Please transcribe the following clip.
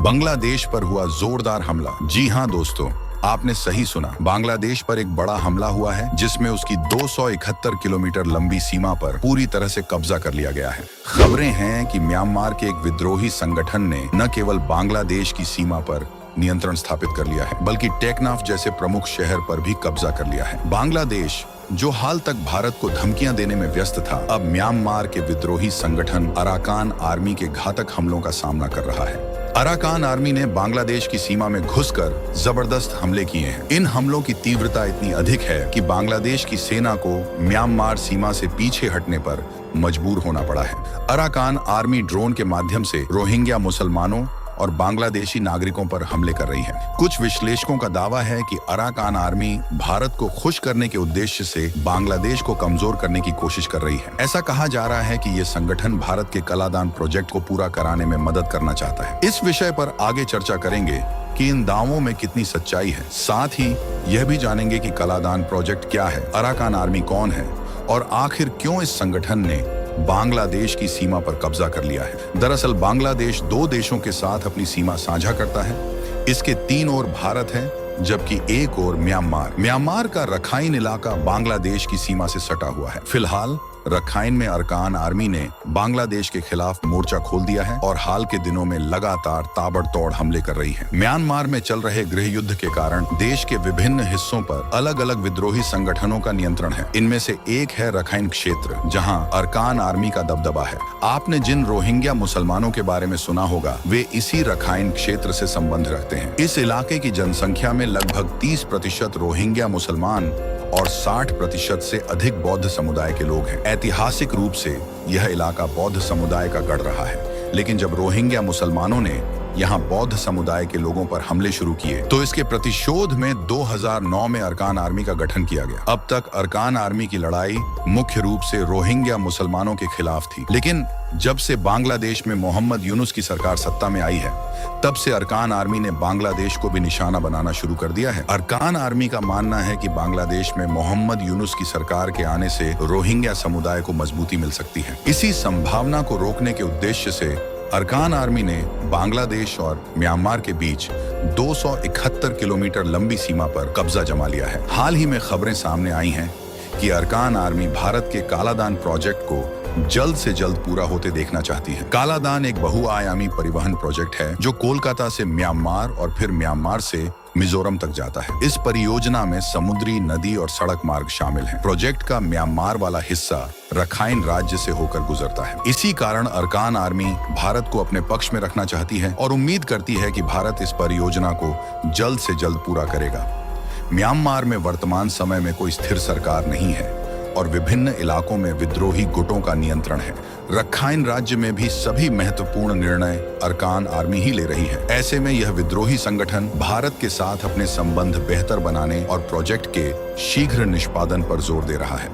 बांग्लादेश पर हुआ जोरदार हमला। जी हां दोस्तों, आपने सही सुना। बांग्लादेश पर एक बड़ा हमला हुआ है जिसमें उसकी 271 किलोमीटर लंबी सीमा पर पूरी तरह से कब्जा कर लिया गया है। खबरें हैं कि म्यांमार के एक विद्रोही संगठन ने न केवल बांग्लादेश की सीमा पर नियंत्रण स्थापित कर लिया है, बल्कि टेकनाफ जैसे प्रमुख शहर पर भी कब्जा कर लिया है। बांग्लादेश, जो हाल तक भारत को धमकियां देने में व्यस्त था, अब म्यांमार के विद्रोही संगठन अराकान आर्मी के घातक हमलों का सामना कर रहा है। अराकान आर्मी ने बांग्लादेश की सीमा में घुसकर जबरदस्त हमले किए हैं। इन हमलों की तीव्रता इतनी अधिक है कि बांग्लादेश की सेना को म्यांमार सीमा से पीछे हटने पर मजबूर होना पड़ा है। अराकान आर्मी ड्रोन के माध्यम से रोहिंग्या मुसलमानों और बांग्लादेशी नागरिकों पर हमले कर रही है। कुछ विश्लेषकों का दावा है कि अराकान आर्मी भारत को खुश करने के उद्देश्य से बांग्लादेश को कमजोर करने की कोशिश कर रही है। ऐसा कहा जा रहा है कि ये संगठन भारत के कलादान प्रोजेक्ट को पूरा कराने में मदद करना चाहता है। इस विषय पर आगे चर्चा करेंगे कि इन दावों में कितनी सच्चाई है। साथ ही यह भी जानेंगे कि कलादान प्रोजेक्ट क्या है, अराकान आर्मी कौन है और आखिर क्यों इस संगठन ने बांग्लादेश की सीमा पर कब्जा कर लिया है। दरअसल बांग्लादेश दो देशों के साथ अपनी सीमा साझा करता है। इसके तीन ओर भारत है, जबकि एक ओर म्यांमार। म्यांमार का रखाइन इलाका बांग्लादेश की सीमा से सटा हुआ है। फिलहाल रखाइन में अराकान आर्मी ने बांग्लादेश के खिलाफ मोर्चा खोल दिया है और हाल के दिनों में लगातार ताबड़तोड़ हमले कर रही है। म्यांमार में चल रहे गृह युद्ध के कारण देश के विभिन्न हिस्सों पर अलग अलग विद्रोही संगठनों का नियंत्रण है। इनमें से एक है रखाइन क्षेत्र, जहां अराकान आर्मी का दबदबा है। आपने जिन रोहिंग्या मुसलमानों के बारे में सुना होगा, वे इसी रखाइन क्षेत्र से संबंध रखते हैं। इस इलाके की जनसंख्या में लगभग 30% रोहिंग्या मुसलमान और 60% से अधिक बौद्ध समुदाय के लोग हैं। ऐतिहासिक रूप से यह इलाका बौद्ध समुदाय का गढ़ रहा है, लेकिन जब रोहिंग्या मुसलमानों ने यहाँ बौद्ध समुदाय के लोगों पर हमले शुरू किए तो इसके प्रतिशोध में 2009 में अराकान आर्मी का गठन किया गया। अब तक अराकान आर्मी की लड़ाई मुख्य रूप से रोहिंग्या मुसलमानों के खिलाफ थी, लेकिन जब से बांग्लादेश में मोहम्मद यूनुस की सरकार सत्ता में आई है, तब से अराकान आर्मी ने बांग्लादेश को भी निशाना बनाना शुरू कर दिया है। अराकान आर्मी का मानना है कि बांग्लादेश में मोहम्मद यूनुस की सरकार के आने से रोहिंग्या समुदाय को मजबूती मिल सकती है। इसी संभावना को रोकने के उद्देश्य से अराकान आर्मी ने बांग्लादेश और म्यांमार के बीच 271 किलोमीटर लंबी सीमा पर कब्जा जमा लिया है। हाल ही में खबरें सामने आई हैं कि अराकान आर्मी भारत के कालादान प्रोजेक्ट को जल्द से जल्द पूरा होते देखना चाहती है। कालादान एक बहुआयामी परिवहन प्रोजेक्ट है जो कोलकाता से म्यांमार और फिर म्यांमार से मिजोरम तक जाता है। इस परियोजना में समुद्री, नदी और सड़क मार्ग शामिल हैं। प्रोजेक्ट का म्यांमार वाला हिस्सा रखाइन राज्य से होकर गुजरता है। इसी कारण अराकान आर्मी भारत को अपने पक्ष में रखना चाहती है और उम्मीद करती है कि भारत इस परियोजना को जल्द से जल्द पूरा करेगा। म्यांमार में वर्तमान समय में कोई स्थिर सरकार नहीं है और विभिन्न इलाकों में विद्रोही गुटों का नियंत्रण है। रखाइन राज्य में भी सभी महत्वपूर्ण निर्णय अराकान आर्मी ही ले रही है। ऐसे में यह विद्रोही संगठन भारत के साथ अपने संबंध बेहतर बनाने और प्रोजेक्ट के शीघ्र निष्पादन पर जोर दे रहा है।